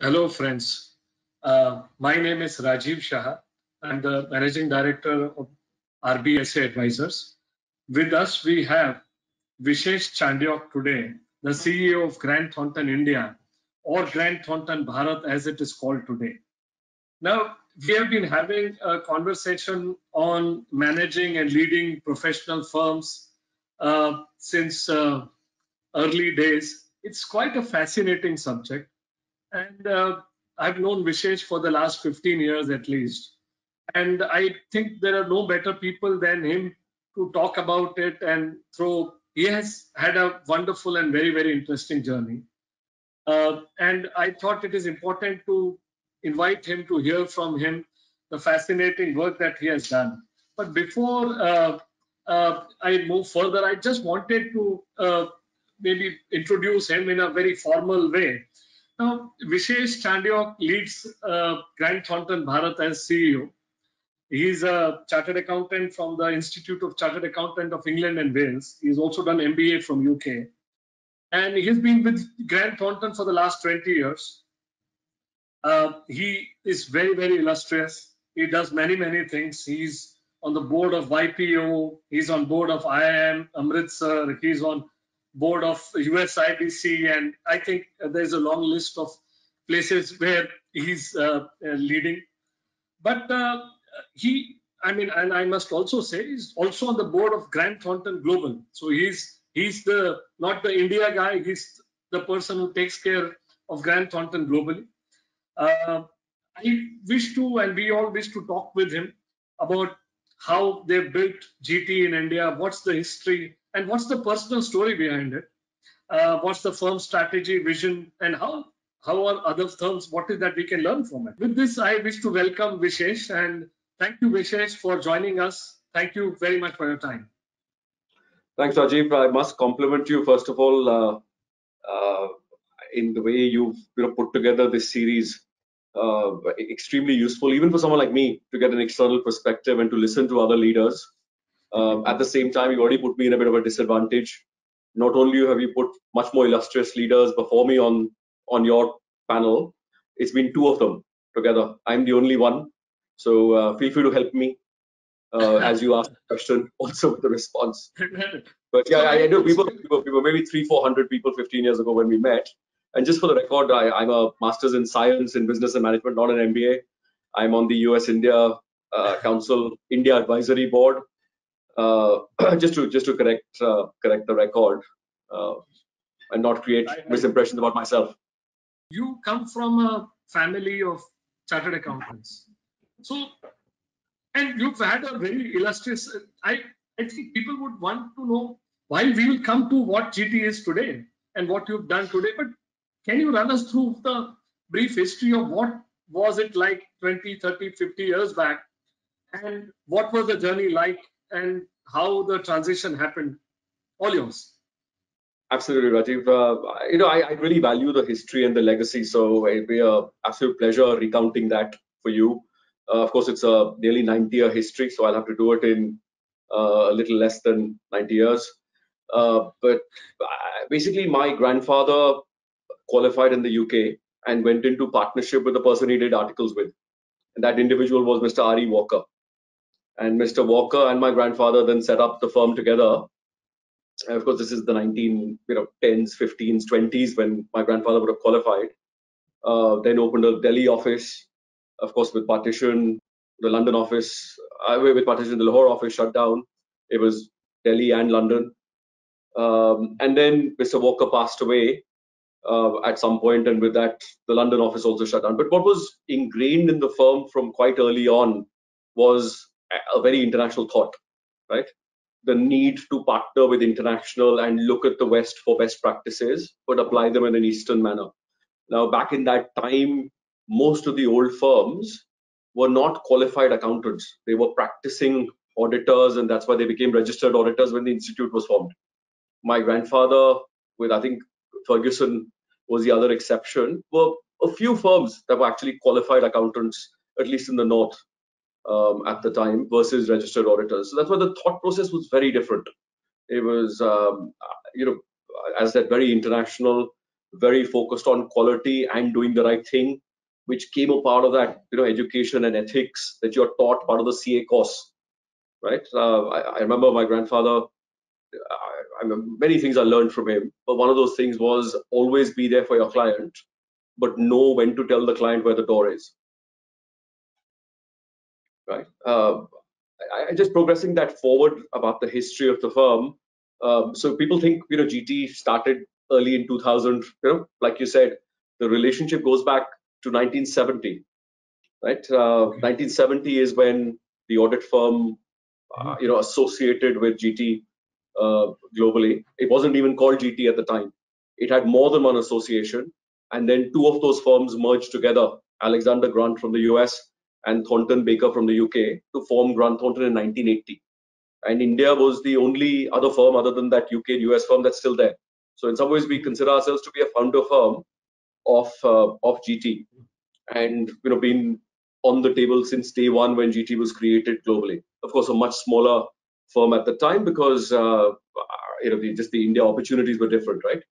Hello, friends. My name is Rajiv Shah. I'm the Managing Director of RBSA Advisors. With us, we have Vishesh Chandiok today, the CEO of Grant Thorton India, or Grant Thorton Bharat as it is called today. Now, we have been having a conversation on managing and leading professional firms since early days. It's quite a fascinating subject. And I've known Vishesh for the last 15 years at least. And I think there are no better people than him to talk about it and throw. He has had a wonderful and very, very interesting journey. And I thought it is important to invite him to hear from him the fascinating work that he has done. But before I move further, I just wanted to maybe introduce him in a very formal way. Now, Vishesh Chandiok leads Grant Thorton Bharat as CEO. He's a chartered accountant from the Institute of Chartered Accountant of England and Wales. He's also done MBA from UK. And he's been with Grant Thornton for the last 20 years. He is very, very illustrious. He does many, many things. He's on the board of YPO. He's on board of IIM Amritsar. He's on board of USIBC. And I think there's a long list of places where he's leading. But and I must also say, he's also on the board of Grant Thornton Global. So he's the not the India guy. He's the person who takes care of Grant Thornton globally. I wish to, and we all wish to talk with him about how they built GT in India, what's the history, and what's the personal story behind it. What's the firm strategy, vision, and how are other firms, what is that we can learn from it. With this, I wish to welcome Vishesh, and thank you, Vishesh, for joining us. Thank you very much for your time. Thanks, Rajiv. I must compliment you, first of all, in the way you've put together this series. Extremely useful, even for someone like me, to get an external perspective and to listen to other leaders. At the same time, you already put me in a bit of a disadvantage. Not only have you put much more illustrious leaders before me on your panel, it's been two of them together. I'm the only one. So feel free to help me as you ask the question, also with the response. But yeah, I know people maybe 300-400 people 15 years ago when we met. And just for the record, I'm a master's in science in business and management, not an MBA. I'm on the US-India Council India Advisory Board. Just to correct the record and not create misimpressions about myself. You come from a family of chartered accountants, and you've had a very illustrious. I think people would want to know why we will come to what GT is today and what you've done today. But can you run us through the brief history of what was it like 20, 30, 50 years back, and what was the journey like, and how the transition happened? All yours. Absolutely, Rajiv. I really value the history and the legacy, so it'd be an absolute pleasure recounting that for you. Of course, it's a nearly 90-year history, so I'll have to do it in a little less than 90 years. But basically, my grandfather qualified in the UK and went into partnership with the person he did articles with. And that individual was Mr. R.E. Walker. And Mr. Walker and my grandfather then set up the firm together. And of course, this is the 1910s, 15s, 20s when my grandfather would have qualified. Then opened a Delhi office, of course, with partition. The London office, with partition, the Lahore office shut down. It was Delhi and London. And then Mr. Walker passed away at some point, and with that, the London office also shut down. But what was ingrained in the firm from quite early on was a very international thought, right? The need to partner with international and look at the West for best practices, but apply them in an Eastern manner. Now, back in that time, most of the old firms were not qualified accountants. They were practicing auditors, and that's why they became registered auditors when the institute was formed. My grandfather, with I think Ferguson was the other exception, were a few firms that were actually qualified accountants, at least in the north at the time, versus registered auditors. So that's why the thought process was very different. It was, as I said, very international. very focused on quality and doing the right thing, which came a part of that, education and ethics that you're taught, part of the CA course, right? I remember my grandfather. Many things I learned from him, but one of those things was always be there for your client, but know when to tell the client where the door is, right? I just progressing that forward about the history of the firm. So people think, GT started early in 2000. Like you said, the relationship goes back to 1970, right? 1970 is when the audit firm, associated with GT globally. It wasn't even called GT at the time. It had more than one association, and then two of those firms merged together: Alexander Grant from the US and Thornton Baker from the UK, to form Grant Thornton in 1980. And India was the only other firm other than that UK and US firm that's still there. So in some ways, we consider ourselves to be a founder firm of GT, and been on the table since day one when GT was created globally. Of course, a much smaller firm at the time, because just the India opportunities were different, right?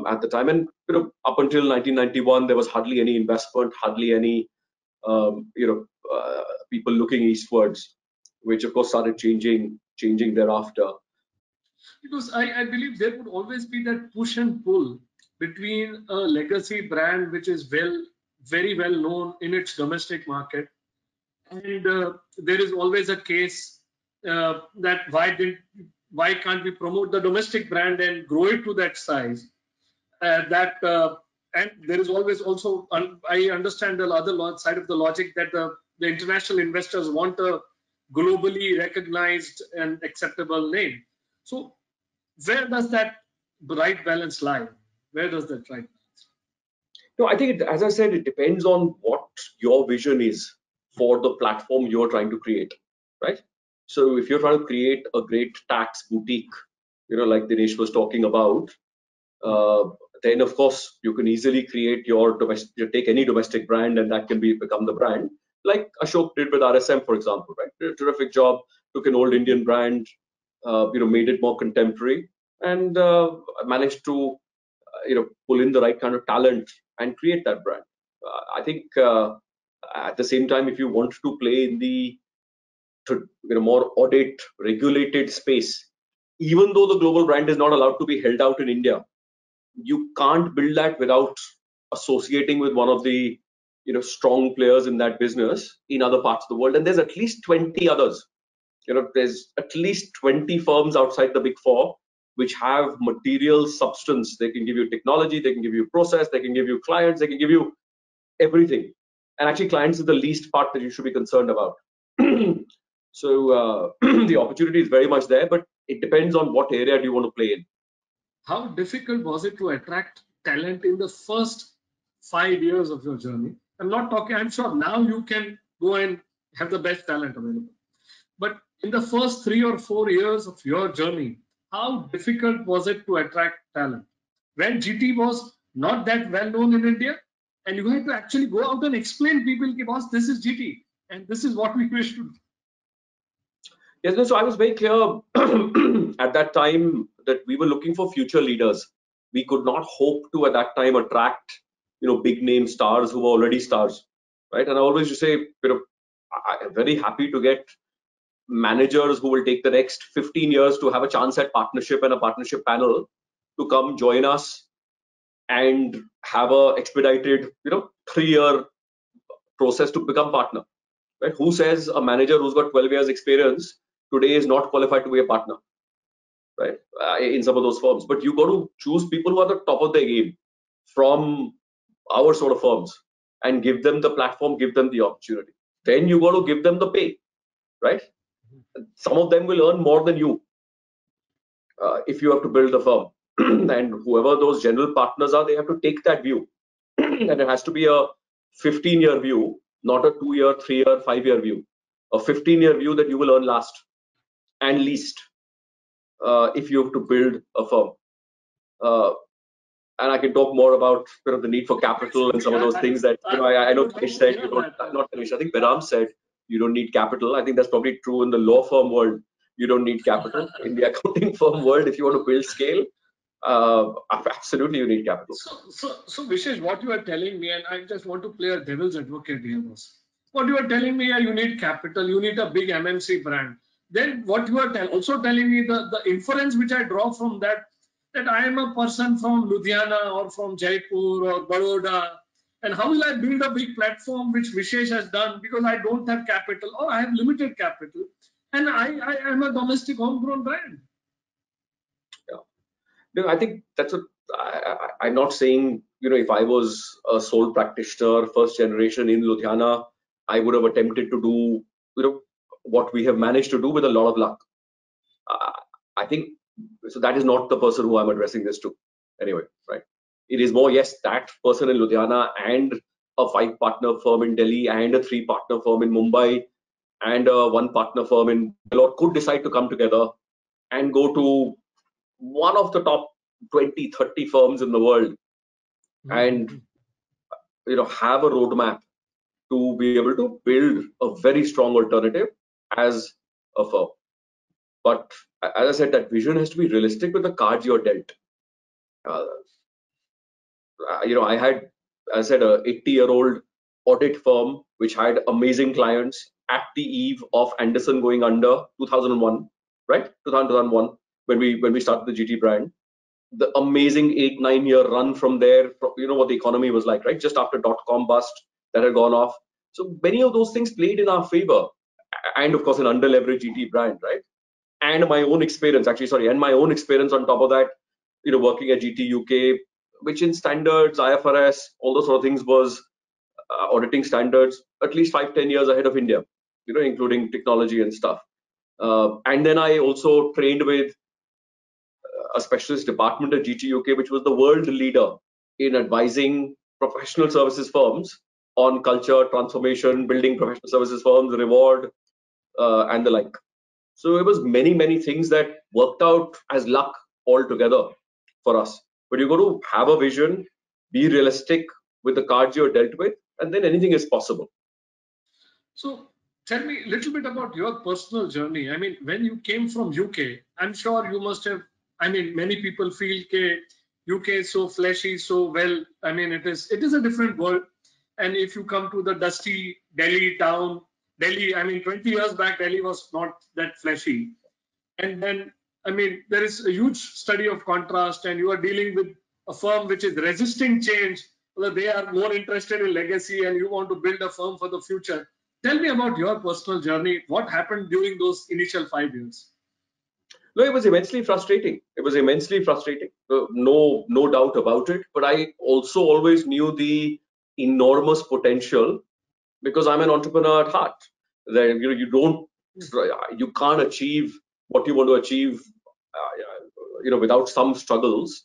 At the time, and up until 1991, there was hardly any investment, hardly any people looking eastwards, which of course started changing thereafter. Because I believe there would always be that push and pull between a legacy brand which is very well known in its domestic market, and there is always a case that why can't we promote the domestic brand and grow it to that size? And there is always also, I understand the other side of the logic, that the international investors want a globally recognized and acceptable name. So where does that right balance lie? Where does that right balance? No, I think, as I said, it depends on what your vision is for the platform you're trying to create, right? So if you're trying to create a great tax boutique, like Dinesh was talking about, then of course you can easily create your domestic, take any domestic brand, and that can become the brand, like Ashok did with RSM, for example, right? Did a terrific job, took an old Indian brand, made it more contemporary, and managed to pull in the right kind of talent and create that brand. I think at the same time, if you want to play in the more audit regulated space, even though the global brand is not allowed to be held out in India, you can't build that without associating with one of the strong players in that business in other parts of the world. And there's at least 20 others. There's at least 20 firms outside the big four which have material substance. They can give you technology, they can give you process, they can give you clients, they can give you everything. And actually, clients is the least part that you should be concerned about. So the opportunity is very much there, but it depends on what area do you want to play in. How difficult was it to attract talent in the first 5 years of your journey? I'm not talking, I'm sure now you can go and have the best talent available. But in the first 3 or 4 years of your journey, how difficult was it to attract talent? When GT was not that well known in India, and you had to actually go out and explain people, boss, this is GT, and this is what we wish to do. Yes, so I was very clear at that time that we were looking for future leaders. We could not hope to at that time attract, big name stars who were already stars, right? And I always just say, I'm very happy to get managers who will take the next 15 years to have a chance at partnership and a partnership panel to come join us and have a expedited, 3-year process to become partner. Right? Who says a manager who's got 12 years experience today is not qualified to be a partner, right? In some of those firms, but you got to choose people who are the top of their game from our sort of firms and give them the platform, give them the opportunity. Then you got to give them the pay, right? Some of them will earn more than you if you have to build a firm. And whoever those general partners are, they have to take that view. And it has to be a 15-year view, not a 2-year, 3-year, 5-year view. A 15-year view that you will earn last and least if you have to build a firm. And I can talk more about the need for capital and some of those things that I know Tanish said. Not Tanish, I think Beram said you don't need capital. I think that's probably true in the law firm world. You don't need capital. In the accounting firm world, if you want to build scale, Absolutely, you need capital. So Vishesh, what you are telling me, and I just want to play a devil's advocate here, boss. What you are telling me, you need capital, you need a big MNC brand. Then what you are also telling me, the inference which I draw from that, that I am a person from Ludhiana or from Jaipur or Baroda, and how will I build a big platform which Vishesh has done because I don't have capital or I have limited capital, and I am a domestic homegrown brand. Yeah. No, I think that's what I'm not saying. If I was a sole practitioner, first generation in Ludhiana, I would have attempted to do what we have managed to do with a lot of luck. I think so. That is not the person who I'm addressing this to. Anyway, right? It is more, yes, that person in Ludhiana and a 5-partner firm in Delhi and a 3-partner firm in Mumbai and a 1-partner firm in Bangalore could decide to come together and go to one of the top 20, 30 firms in the world and have a roadmap to be able to build a very strong alternative as a firm. But as I said, that vision has to be realistic with the cards you're dealt. I had, as I said, a 80-year-old audit firm which had amazing clients at the eve of Anderson going under 2001, right? 2001 when we started the GT brand. The amazing 8-9 year run from there, what the economy was like, right? Just after .com bust that had gone off. So many of those things played in our favor, and of course an under-leveraged GT brand, right? And my own experience, and my own experience on top of that, working at GT UK, which in standards, IFRS, all those sort of things was auditing standards at least 5-10 years ahead of India, including technology and stuff. And then I also trained with a specialist department at GT UK, which was the world leader in advising professional services firms on culture, transformation, building professional services firms, reward, and the like. So it was many, many things that worked out as luck altogether for us. But you've got to have a vision, be realistic with the cards you're dealt with, and then anything is possible. So tell me a little bit about your personal journey. I mean, when you came from UK, I'm sure you must have, many people feel UK is so fleshy, so well. It is a different world. And if you come to the dusty Delhi town, 20 years back, Delhi was not that fleshy. And then, there is a huge study of contrast, and you are dealing with a firm which is resisting change. Well, they are more interested in legacy, and you want to build a firm for the future. Tell me about your personal journey. What happened during those initial 5 years? No, it was immensely frustrating. No doubt about it. But I also always knew the enormous potential because I'm an entrepreneur at heart. That you can't achieve what you want to achieve, without some struggles.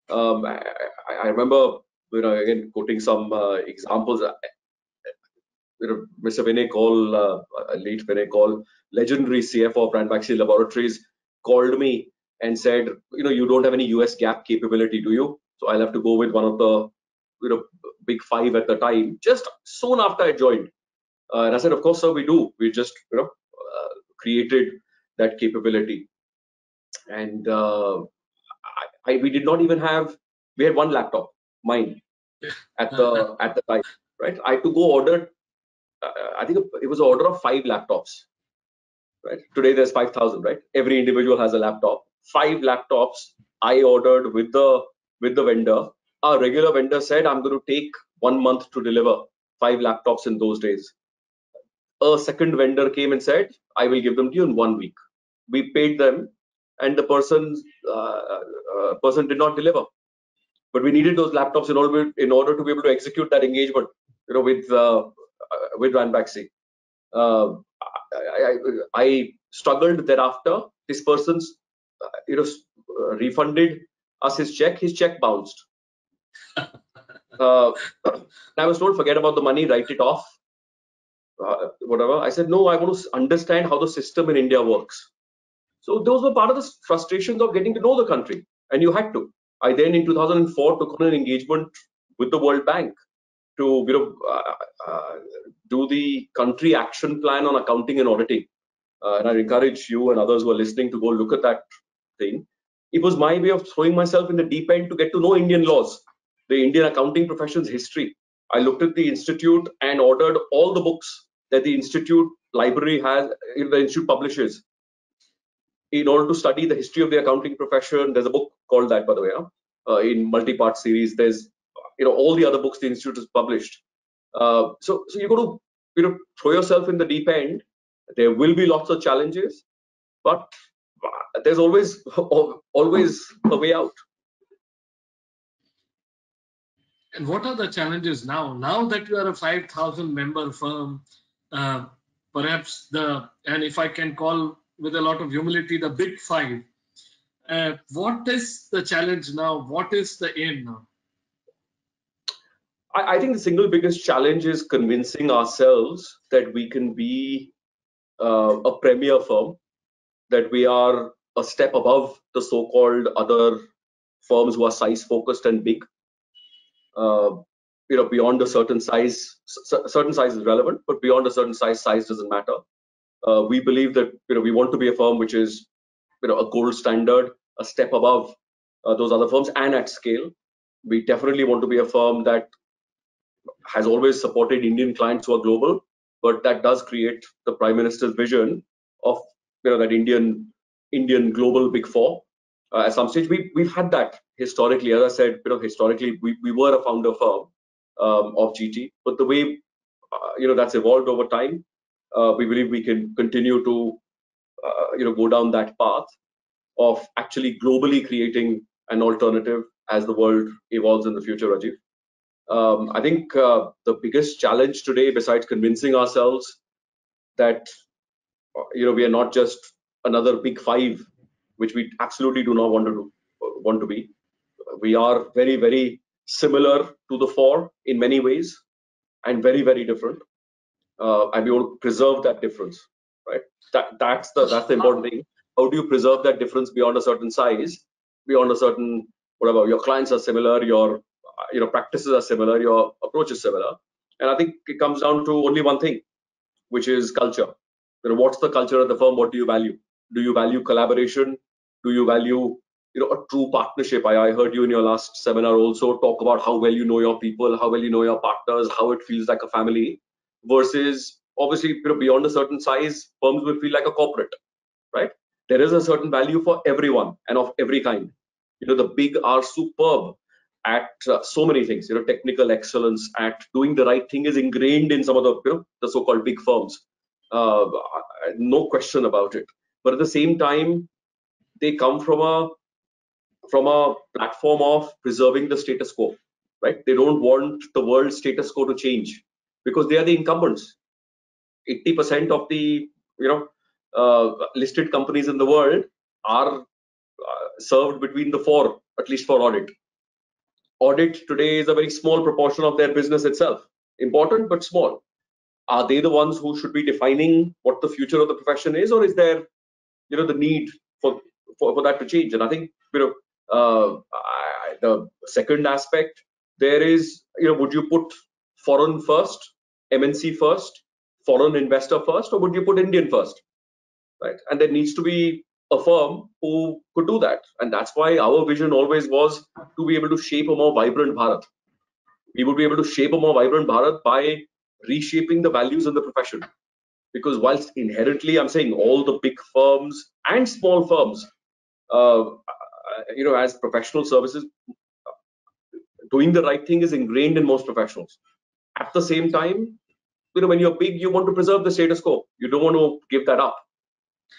I remember, again quoting some examples. Mr. Vinay Kaul, late Vinay Kaul, legendary CFO of Grant Thorton Laboratories, called me and said, you don't have any US GAAP capability, do you? So I'll have to go with one of the, big 5 at the time, just soon after I joined. And I said, of course, sir, we do. We just, created that capability. And we did not even have, we had one laptop, mine, at the time, right? I had to go order, I think it was an order of 5 laptops, right? Today there's 5,000, right? Every individual has a laptop. 5 laptops I ordered with the vendor. Our regular vendor said, I'm going to take 1 month to deliver 5 laptops in those days. A second vendor came and said, I will give them to you in 1 week. We paid them, and the person did not deliver. But we needed those laptops in order to be able to execute that engagement, with Grant Thorton. I struggled thereafter. This person's, refunded us his check. His check bounced. I was told, forget about the money, write it off. Whatever. I said, no, I want to understand how the system in India works. So those were part of the frustrations of getting to know the country, and you had to. I then in 2004 took on an engagement with the World Bank to do the country action plan on accounting and auditing. And I encourage you and others who are listening to go look at that thing. It was my way of throwing myself in the deep end to get to know Indian laws, the Indian accounting profession's history. I looked at the institute and ordered all the books that the institute library has, the institute publishes, in order to study the history of the accounting profession. There's a book called that, by the way, in multi-part series. There's all the other books the institute has published. So you got to throw yourself in the deep end. There will be lots of challenges, but there's always a way out. And what are the challenges now? Now that you are a 5,000 member firm, perhaps and if I can call with a lot of humility, the big five, what is the challenge now? What is the aim now? I think the single biggest challenge is convincing ourselves that we can be a premier firm, that we are a step above the so-called other firms who are size focused and big. Beyond a certain size is relevant, but beyond a certain size doesn't matter. We believe that we want to be a firm which is a gold standard, a step above those other firms, and at scale. We definitely want to be a firm that has always supported Indian clients who are global, but that does create the Prime Minister's vision of that Indian global Big Four. At some stage, we've had that historically. As I said, historically we were a founder firm of GT, but the way that's evolved over time, we believe we can continue to go down that path of actually globally creating an alternative as the world evolves in the future, Rajiv. I think the biggest challenge today, besides convincing ourselves that we are not just another big five, which we absolutely do not want to be. We are very, very similar to the four in many ways, and very, very different. And we want to preserve that difference, right? That's the important thing. How do you preserve that difference beyond a certain size, beyond a certain whatever? Your clients are similar, your practices are similar, your approach is similar, and I think it comes down to only one thing, which is culture. What's the culture of the firm? What do you value? Do you value collaboration? Do you value a true partnership? I heard you in your last seminar also talk about how well you know your people, how well you know your partners, how it feels like a family, versus obviously beyond a certain size, firms will feel like a corporate, right? There is a certain value for everyone and of every kind. The big are superb at so many things. Technical excellence at doing the right thing is ingrained in some of the so-called big firms. No question about it. But at the same time, they come from a platform of preserving the status quo, right? They don't want the world status quo to change because they are the incumbents. 80% of the listed companies in the world are served between the four, at least for audit. Audit today is a very small proportion of their business itself. Important, but small. Are they the ones who should be defining what the future of the profession is, or is there, the need for that to change? And I think, the second aspect there is, would you put foreign first, MNC first, foreign investor first, or would you put Indian first, right? And there needs to be a firm who could do that, and that's why our vision always was to be able to shape a more vibrant Bharat. We would be able to shape a more vibrant Bharat by reshaping the values of the profession. Because whilst inherently, I'm saying all the big firms and small firms, as professional services, doing the right thing is ingrained in most professionals. At the same time, when you're big, you want to preserve the status quo. You don't want to give that up.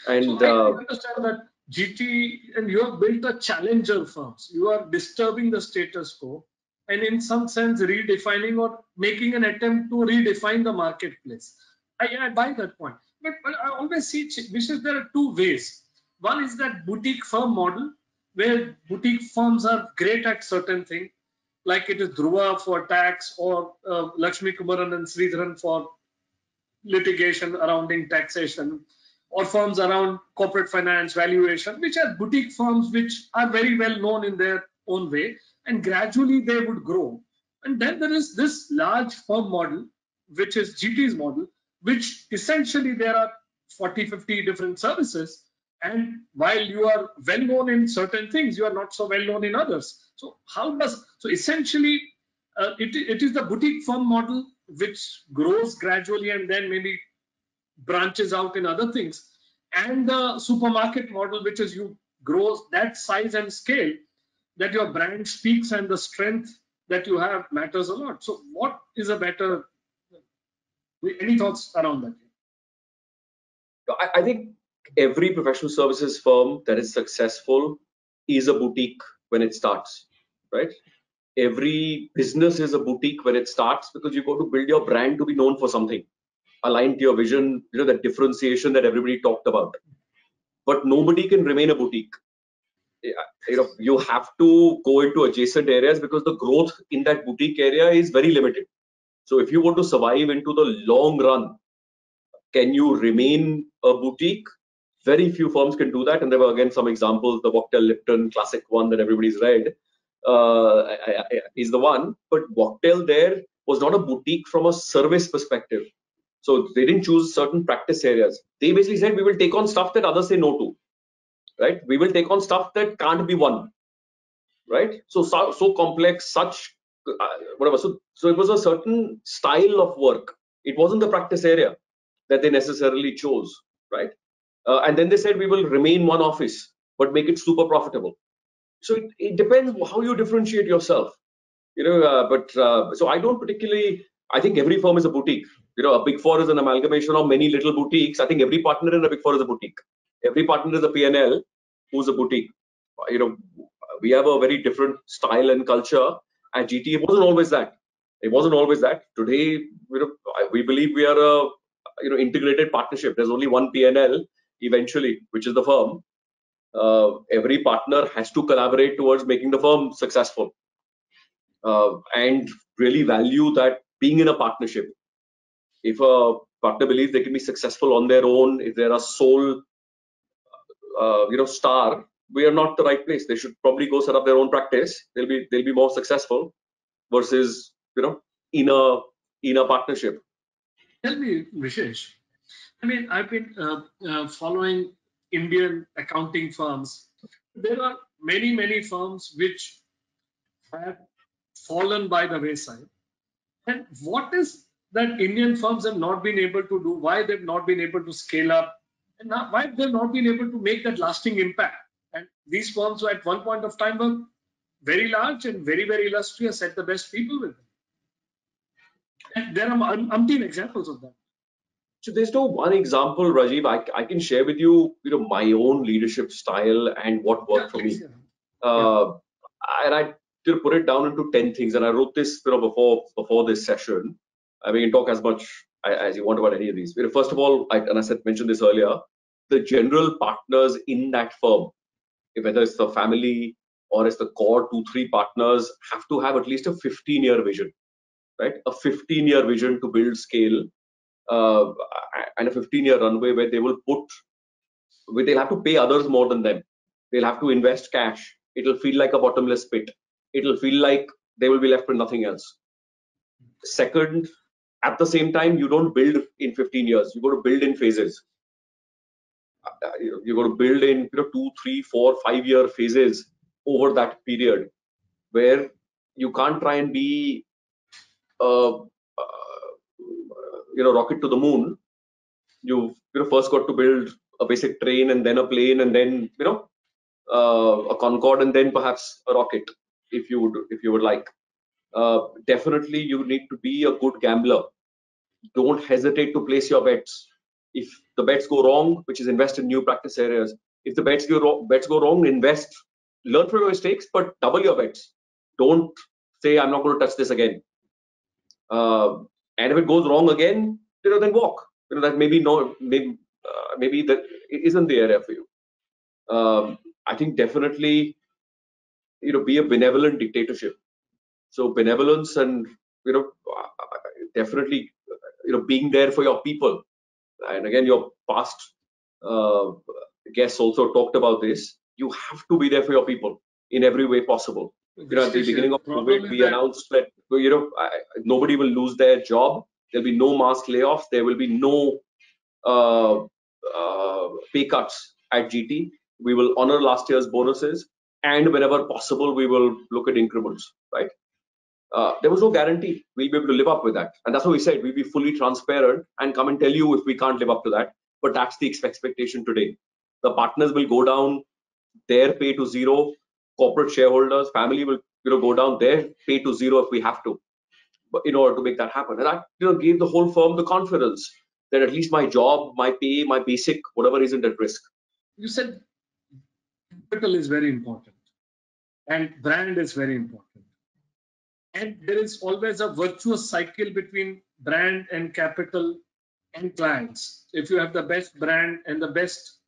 And so I understand that GT, and you have built a challenger firms. You are disturbing the status quo, and in some sense redefining or making an attempt to redefine the marketplace. I buy that point, but I always see, Vishesh, there are two ways. One is that boutique firm model, where boutique firms are great at certain things, like it is Dhruva for tax, or Lakshmi Kumaran and Sridharan for litigation surrounding taxation, or firms around corporate finance, valuation, which are boutique firms which are very well known in their own way, and gradually they would grow. And then there is this large firm model, which is GT's model, which essentially there are 40, 50 different services, And while you are well known in certain things, you are not so well known in others. So essentially it is the boutique firm model which grows gradually and then maybe branches out in other things, and the supermarket model, which is you grow that size and scale that your brand speaks and the strength that you have matters a lot. So what is a better, any thoughts around that? I think every professional services firm that is successful is a boutique when it starts, right? Every business is a boutique when it starts, because you got to build your brand to be known for something, aligned to your vision, that differentiation that everybody talked about. But nobody can remain a boutique. You have to go into adjacent areas, because the growth in that boutique area is very limited. So if you want to survive into the long run, can you remain a boutique? Very few firms can do that. And there were again some examples. The Wachtell Lipton classic one that everybody's read is the one. But Wachtell there was not a boutique from a service perspective. So they didn't choose certain practice areas. They basically said, we will take on stuff that others say no to, right? We will take on stuff that can't be won, right? So complex, such whatever. So it was a certain style of work. It wasn't the practice area that they necessarily chose, right? And then they said, we will remain one office, but make it super profitable. So it depends how you differentiate yourself, so I don't particularly, I think every firm is a boutique. A Big Four is an amalgamation of many little boutiques. I think every partner in a Big Four is a boutique. Every partner is a P&L who's a boutique. We have a very different style and culture. At GT, it wasn't always that. It wasn't always that. Today, we believe we are a integrated partnership. There's only one P&L eventually, which is the firm. Every partner has to collaborate towards making the firm successful, and really value that being in a partnership. If a partner believes they can be successful on their own, if they're a sole star, we are not the right place. They should probably go set up their own practice. They'll be more successful versus in a partnership. Tell me, Vishesh, I mean, I've been following Indian accounting firms. There are many firms which have fallen by the wayside. And what is that Indian firms have not been able to do? Why they've not been able to scale up? And why they've not been able to make that lasting impact? And these firms at one point of time were very large and very illustrious, had the best people with them. And there are umpteen examples of that. So there's no one example, Rajiv. I can share with you, my own leadership style and what worked for me. And I put it down into 10 things. And I wrote this before this session. We can talk as much as you want about any of these. First of all, I mentioned this earlier, the general partners in that firm, whether it's the family or it's the core 2-3 partners, have to have at least a 15-year vision, right? A 15-year vision to build scale. And a 15-year runway where they'll have to pay others more than them. They'll have to invest cash. It'll feel like a bottomless pit. It'll feel like they will be left with nothing else. Second, at the same time, you don't build in 15 years. You got to build in phases. You got to build in 2, 3, 4, 5-year phases over that period, where you can't try and be rocket to the moon. You've first got to build a basic train, and then a plane, and then a Concorde, and then perhaps a rocket, if you would like. Definitely, you need to be a good gambler. Don't hesitate to place your bets. If the bets go wrong, which is invest in new practice areas. If the bets go wrong, invest, learn from your mistakes, but double your bets. Don't say, I'm not going to touch this again. And if it goes wrong again, then walk. That maybe that isn't the area for you. I think definitely, be a benevolent dictatorship. So benevolence and definitely being there for your people. And again, your past guests also talked about this. You have to be there for your people in every way possible. At the beginning of COVID, we announced that nobody will lose their job. There'll be no mass layoffs. There will be no pay cuts at GT. We will honor last year's bonuses, and whenever possible, we will look at increments, right? There was no guarantee we'll be able to live up with that. And that's what we said, we'll be fully transparent and come and tell you if we can't live up to that. But that's the expectation today. The partners will go down their pay to zero. Corporate shareholders, family will go down their pay to zero if we have to, but in order to make that happen. And that gave the whole firm the confidence that at least my job, my pay, my basic, whatever isn't at risk. You said capital is very important and brand is very important. And there is always a virtuous cycle between brand and capital and clients. If you have the best brand and the best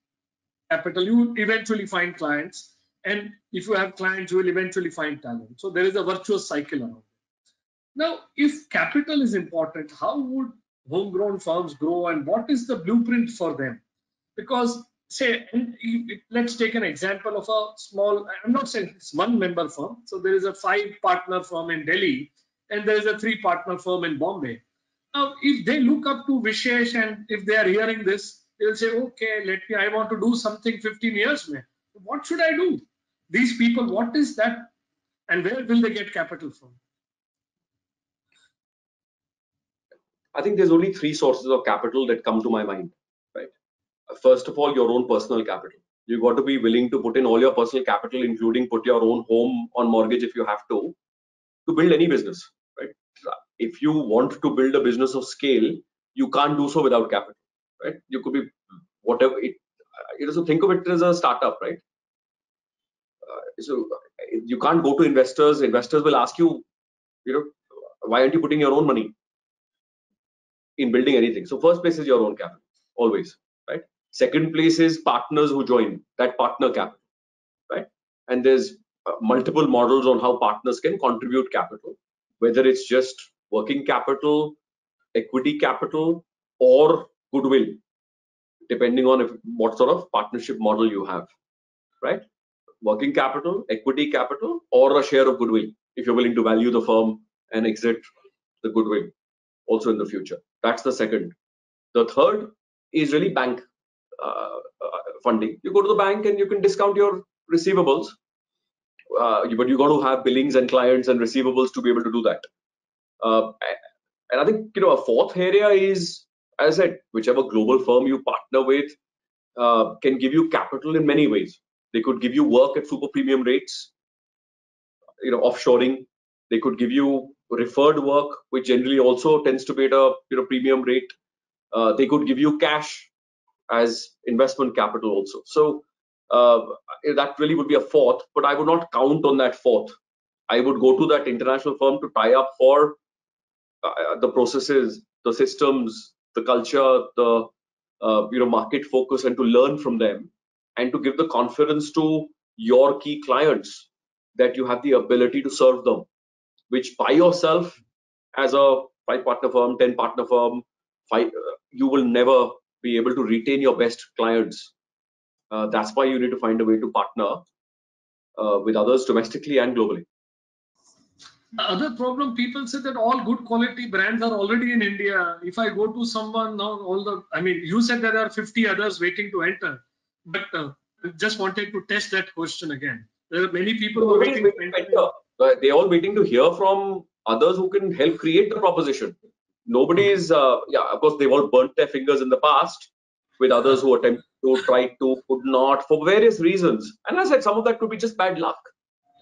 capital, you will eventually find clients. And if you have clients, you will eventually find talent. So there is a virtuous cycle around it. Now, if capital is important, how would homegrown firms grow and what is the blueprint for them? Because say, let's take an example of a small, I'm not saying it's one member firm. So there is a 5-partner firm in Delhi and there is a 3-partner firm in Bombay. Now, if they look up to Vishesh and if they are hearing this, they will say, okay, I want to do something 15 years में. What should I do? These people, what is that? And where will they get capital from? I think there's only 3 sources of capital that come to my mind, right? First of all, your own personal capital. You've got to be willing to put in all your personal capital, including put your own home on mortgage if you have to build any business, right? If you want to build a business of scale, you can't do so without capital, right? You could be whatever it, so think of it as a startup, right? So you can't go to investors. Investors will ask you, why aren't you putting your own money in building anything? So first place is your own capital, always, right? Second place is partners who join, that partner capital, right? And there's multiple models on how partners can contribute capital, whether it's just working capital, equity capital, or goodwill, depending on what sort of partnership model you have, right? Working capital, equity capital, or a share of goodwill, if you're willing to value the firm and exit the goodwill also in the future. That's the second. The third is really bank funding. You go to the bank and you can discount your receivables, but you got to have billings and clients and receivables to be able to do that. And I think a fourth area is, as I said, whichever global firm you partner with can give you capital in many ways. They could give you work at super premium rates, offshoring. They could give you referred work, which generally also tends to be at a premium rate. They could give you cash as investment capital also. So that really would be a fourth, but I would not count on that fourth. I would go to that international firm to tie up for the processes, the systems, the culture, the market focus, and to learn from them, and to give the confidence to your key clients that you have the ability to serve them, which by yourself as a 5-partner firm, 10-partner firm, you will never be able to retain your best clients. That's why you need to find a way to partner with others domestically and globally. The other problem, people say that all good quality brands are already in India. If I go to someone now, you said there are 50 others waiting to enter, but just wanted to test that question again. There are many people who are waiting to enter. They're all waiting to hear from others who can help create the proposition. Nobody is, of course, they've all burnt their fingers in the past with others who attempt to, try to, could not, for various reasons. And as I said, some of that could be just bad luck,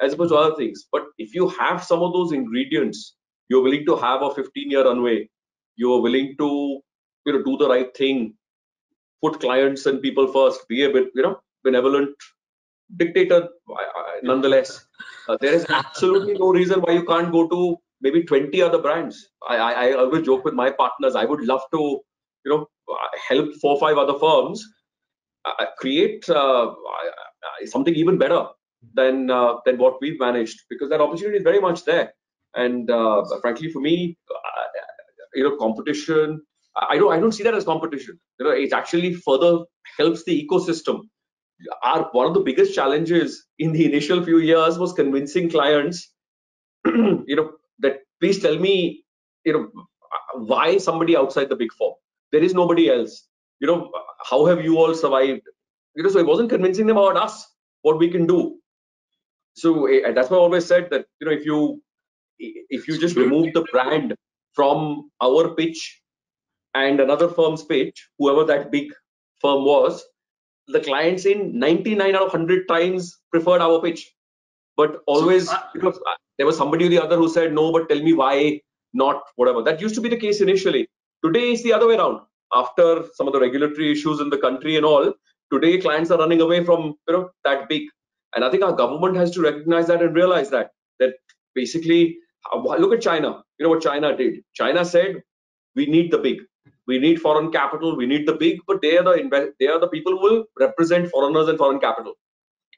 as opposed to other things. But if you have some of those ingredients, you're willing to have a 15-year runway, you're willing to do the right thing, put clients and people first, be a bit benevolent dictator nonetheless. There is absolutely no reason why you can't go to maybe 20 other brands. I always joke with my partners, I would love to help 4 or 5 other firms create something even better than what we've managed, because that opportunity is very much there. And frankly, for me, competition, I don't see that as competition. It actually further helps the ecosystem. One of the biggest challenges in the initial few years was convincing clients, that please tell me, why somebody outside the big four? There is nobody else. How have you all survived? So it wasn't convincing them about us, what we can do. So that's why I always said that, if you just remove the brand from our pitch and another firm's pitch, whoever that big firm was, the clients in 99 out of 100 times preferred our pitch. But always, there was somebody or the other who said, no, but tell me why not, whatever. That used to be the case initially. Today it's the other way around. After some of the regulatory issues in the country and all, today clients are running away from that big. And I think our government has to recognize that and realize that basically, look at China. You know what China did? China said, we need the big. We need foreign capital. We need the big, but they are the people who will represent foreigners and foreign capital.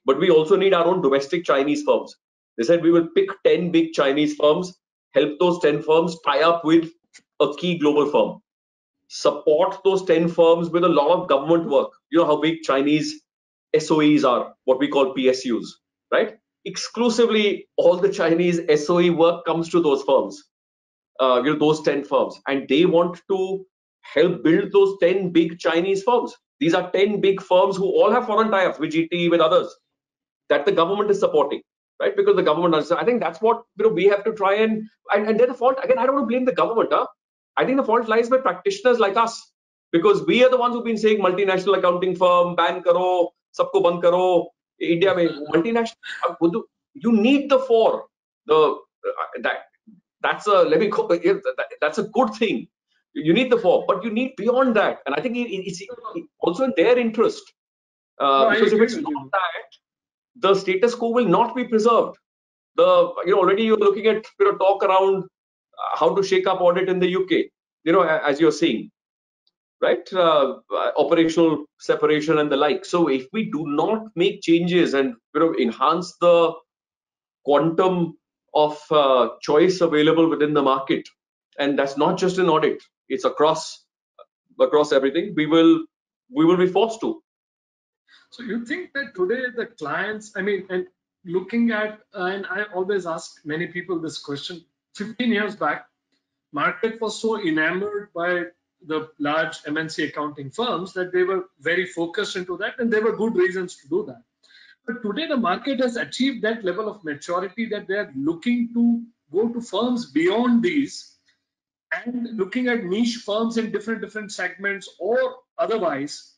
But we also need our own domestic Chinese firms. They said we will pick 10 big Chinese firms, help those 10 firms tie up with a key global firm, support those 10 firms with a lot of government work. You know how big Chinese SOEs are, what we call PSUs, right? Exclusively all the Chinese SOE work comes to those firms, those 10 firms, and they want to help build those 10 big Chinese firms. These are 10 big firms who all have foreign tie-ups with GT, with others, that the government is supporting, right? Because the government, I think that's what we have to try and then the fault, again, I don't want to blame the government. I think the fault lies with practitioners like us, because we are the ones who've been saying multinational accounting firm, ban karo, sabko band karo, India mein multinational, you need the four. That's a good thing. You need the four, but you need beyond that. And I think it's also in their interest. Because if it's not that, the status quo will not be preserved. Already you're looking at talk around how to shake up audit in the UK. As you're seeing, right? Operational separation and the like. So if we do not make changes and enhance the quantum of choice available within the market, and that's not just in audit, it's across everything, we will be forced to. So you think that today the clients, and looking at, and I always ask many people this question, 15 years back, market was so enamored by the large MNC accounting firms that they were very focused into that, and there were good reasons to do that. But today the market has achieved that level of maturity that they are looking to go to firms beyond these and looking at niche firms in different segments or otherwise.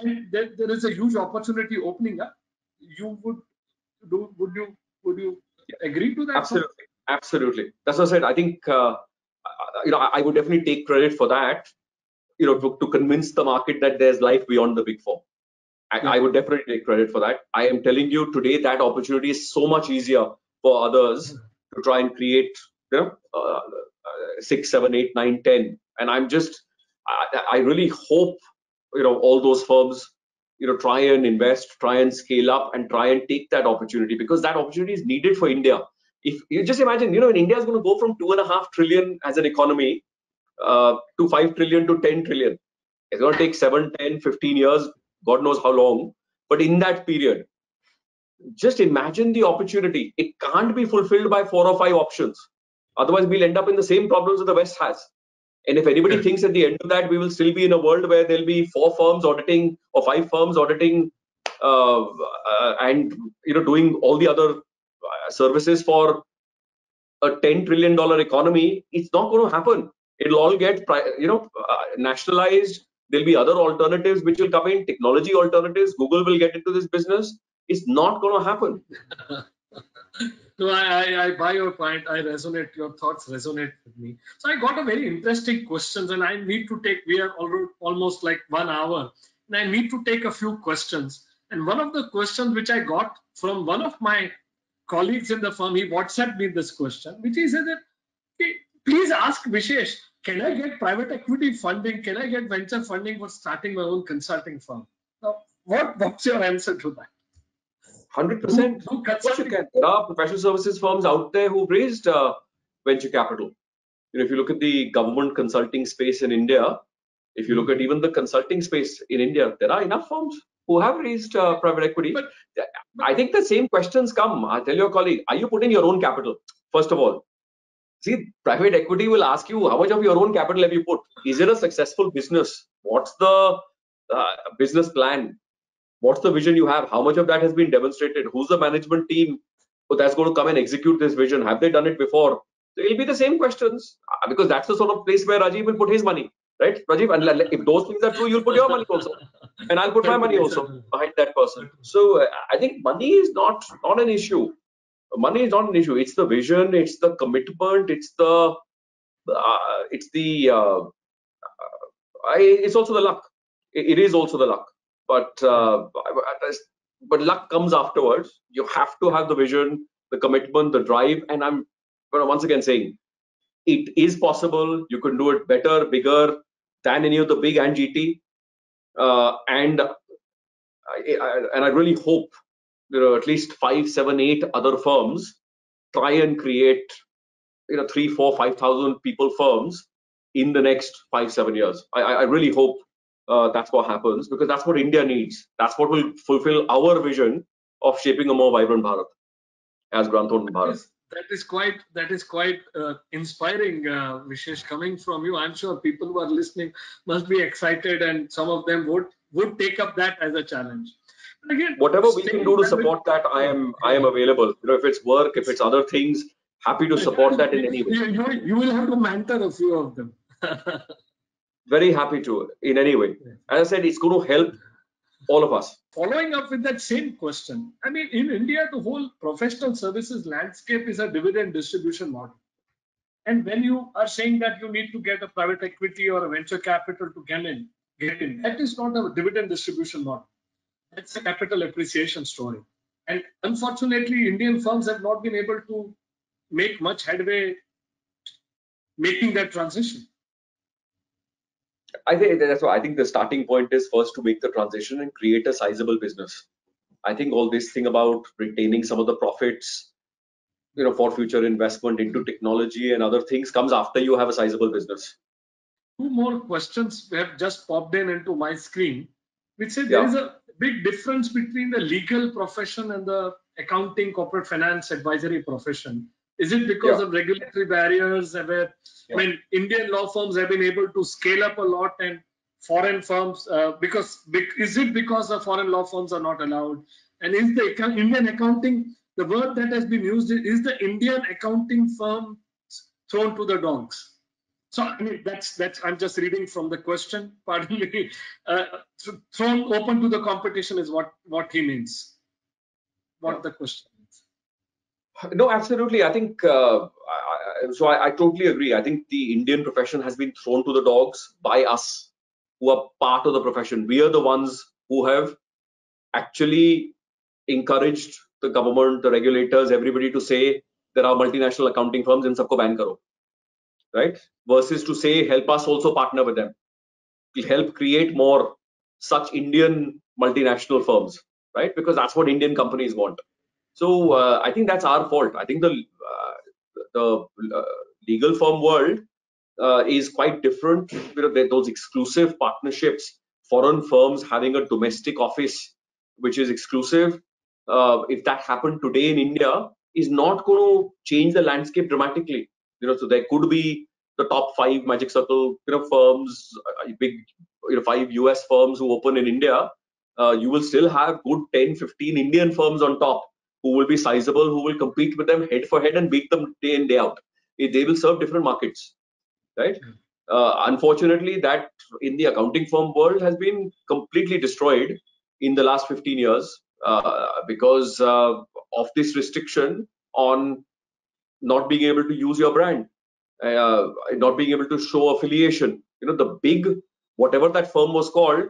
And there is a huge opportunity opening up. Would you agree to that? Absolutely. That's what I said. I think I would definitely take credit for that. To convince the market that there's life beyond the big four. I would definitely take credit for that. I am telling you today that opportunity is so much easier for others to try and create 6, 7, 8, 9, 10. And I really hope all those firms try and invest, try and scale up, and try and take that opportunity, because that opportunity is needed for India. If you just imagine, India is going to go from 2.5 trillion as an economy to 5 trillion to 10 trillion. It's going to take 7, 10, 15 years, God knows how long. But in that period, just imagine the opportunity. It can't be fulfilled by 4 or 5 options. Otherwise, we'll end up in the same problems that the West has. And if anybody thinks at the end of that, we will still be in a world where there'll be 4 firms auditing or 5 firms auditing and doing all the other services for a $10 trillion economy, it's not going to happen. It'll all get nationalized. There'll be other alternatives which will come in, technology alternatives. Google will get into this business. It's not going to happen. No, I buy your point. I resonate. Your thoughts resonate with me. So I got a very interesting questions, and I need to take. We are almost like 1 hour, and I need to take a few questions. And one of the questions which I got from one of my colleagues in the firm, he WhatsApped me this question, which he said that, hey, please ask Vishesh, can I get private equity funding? Can I get venture funding for starting my own consulting firm? Now, what's your answer to that? 100%. Of course you can. There are professional services firms out there who've raised venture capital. If you look at the government consulting space in India, if you look at even the consulting space in India, there are enough firms who have raised private equity. But I think the same questions come. I'll tell your colleague, are you putting your own capital? First of all, see, private equity will ask you, how much of your own capital have you put? Is it a successful business? What's the business plan? What's the vision you have? How much of that has been demonstrated? Who's the management team that's going to come and execute this vision? Have they done it before? So it'll be the same questions, because that's the sort of place where Rajiv will put his money, right, Rajiv? And if those things are true, you'll put your money also, and I'll put my money also behind that person. So I think money is not an issue. Money is not an issue. It's the vision, it's the commitment, it's also the luck. It is also the luck, but luck comes afterwards. You have to have the vision, the commitment, the drive, and I'm once again saying it is possible. You can do it better, bigger than any of the big and GT, and I really hope there are at least 5, 7, 8 other firms try and create 3, 4, 5,000 people firms in the next 5, 7 years. I really hope that's what happens, because that's what India needs. That's what will fulfill our vision of shaping a more vibrant Bharat as Grant Thorton Bharat. That is quite inspiring, Vishesh, coming from you. I'm sure people who are listening must be excited, and some of them would take up that as a challenge. But again, whatever we can do to support that, I am available. If it's work, if it's other things, happy to support that in any way. You will have to mentor a few of them. Very happy to, in any way. As I said, it's going to help all of us. Following up with that same question, I mean, in India, the whole professional services landscape is a dividend distribution model. And when you are saying that you need to get a private equity or a venture capital to get in, that is not a dividend distribution model. That's a capital appreciation story. And unfortunately, Indian firms have not been able to make much headway making that transition. I think that's why I think the starting point is first to make the transition and create a sizable business. I think all this thing about retaining some of the profits, for future investment into technology and other things comes after you have a sizable business. 2 more questions have just popped into my screen, which say there is a big difference between the legal profession and the accounting, corporate finance, advisory profession. Is it because of regulatory barriers where, I mean, Indian law firms have been able to scale up a lot, and foreign firms, is it because the foreign law firms are not allowed? And is the Indian accounting, the word that has been used is the Indian accounting firm thrown to the dogs? So I mean, that's I'm just reading from the question. Pardon me. Thrown open to the competition is what he means. What the question means. No, absolutely. I think I totally agree. I think the Indian profession has been thrown to the dogs by us, who are part of the profession. We are the ones who have actually encouraged the government, the regulators, everybody to say there are multinational accounting firms and sabko ban karo, right? Versus to say help us also partner with them, help create more such Indian multinational firms, right? Because that's what Indian companies want. So I think that's our fault. I think the legal firm world is quite different. Those exclusive partnerships, foreign firms having a domestic office which is exclusive. If that happened today in India, is not going to change the landscape dramatically. So there could be the top 5 magic circle firms, big 5 US firms who open in India. You will still have good 10, 15 Indian firms on top who will be sizable, who will compete with them head for head and beat them day in, day out. They will serve different markets, right? Unfortunately, that in the accounting firm world has been completely destroyed in the last 15 years because of this restriction on not being able to use your brand, not being able to show affiliation. The big, whatever that firm was called,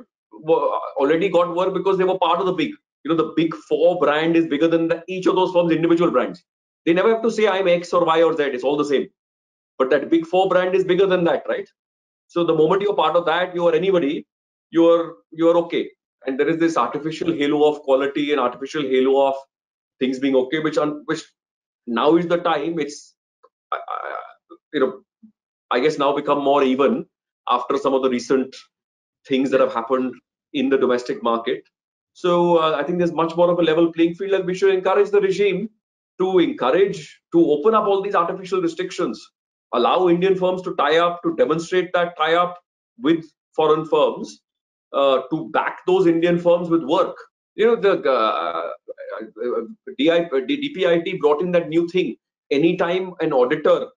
already got work because they were part of the big. The big 4 brand is bigger than each of those firms' individual brands. They never have to say I'm X or Y or Z. It's all the same. But that big 4 brand is bigger than that, right? So the moment you're part of that, you are anybody, you're okay. And there is this artificial halo of quality and artificial halo of things being okay, which now is the time. It's I guess now become more even after some of the recent things that have happened in the domestic market. So I think there's much more of a level playing field, and we should encourage the regime to open up all these artificial restrictions, allow Indian firms to tie up, to demonstrate that tie up with foreign firms, to back those Indian firms with work, DPIT brought in that new thing. Anytime an auditor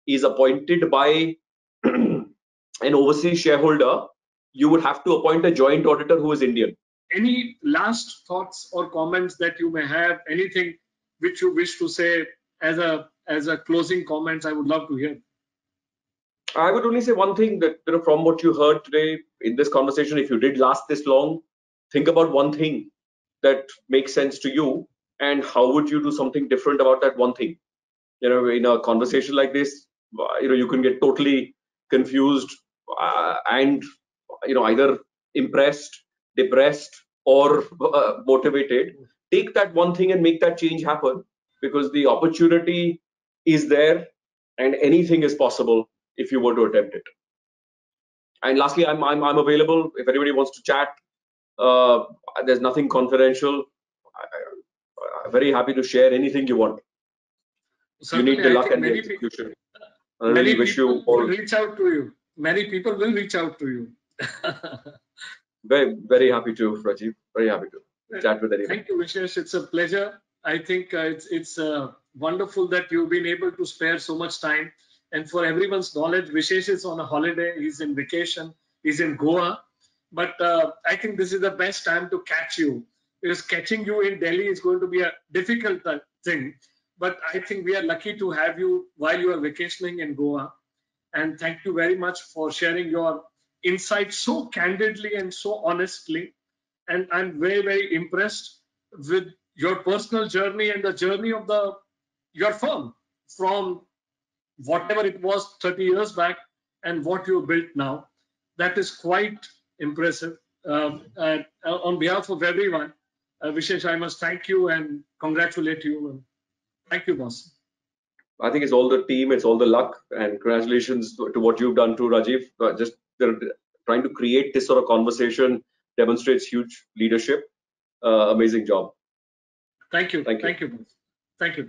is appointed by an overseas shareholder, you would have to appoint a joint auditor who is Indian. Any last thoughts or comments that you may have? Anything which you wish to say as a closing comments? I would love to hear. I would only say one thing, that from what you heard today in this conversation, if you did last this long, think about one thing that makes sense to you, and how would you do something different about that one thing. In a conversation like this, you can get totally confused and either impressed, depressed, or motivated. Take that one thing and make that change happen, because the opportunity is there and anything is possible if you were to attempt it. And lastly, I'm available if anybody wants to chat. There's nothing confidential. I'm very happy to share anything you want. Certainly, you need the luck and the execution. I many really wish you all. Will reach out to you. Many people will reach out to you. Very, very happy to, Rajiv. Very happy to chat with anyone. Thank you, Vishesh. It's a pleasure. I think it's wonderful that you've been able to spare so much time. And for everyone's knowledge, Vishesh is on a holiday. He's in vacation. He's in Goa. But I think this is the best time to catch you, because catching you in Delhi is going to be a difficult thing. But I think we are lucky to have you while you are vacationing in Goa. And thank you very much for sharing your insights so candidly and so honestly. And I'm very, very impressed with your personal journey and the journey of your firm, from whatever it was 30 years back and what you built now. That is quite impressive. On behalf of everyone, Vishesh, I must thank you and congratulate you. Thank you, boss. I think it's all the team, it's all the luck, and congratulations to what you've done too, Rajiv. Just trying to create this sort of conversation demonstrates huge leadership. Amazing job. Thank you. Thank you. Thank you.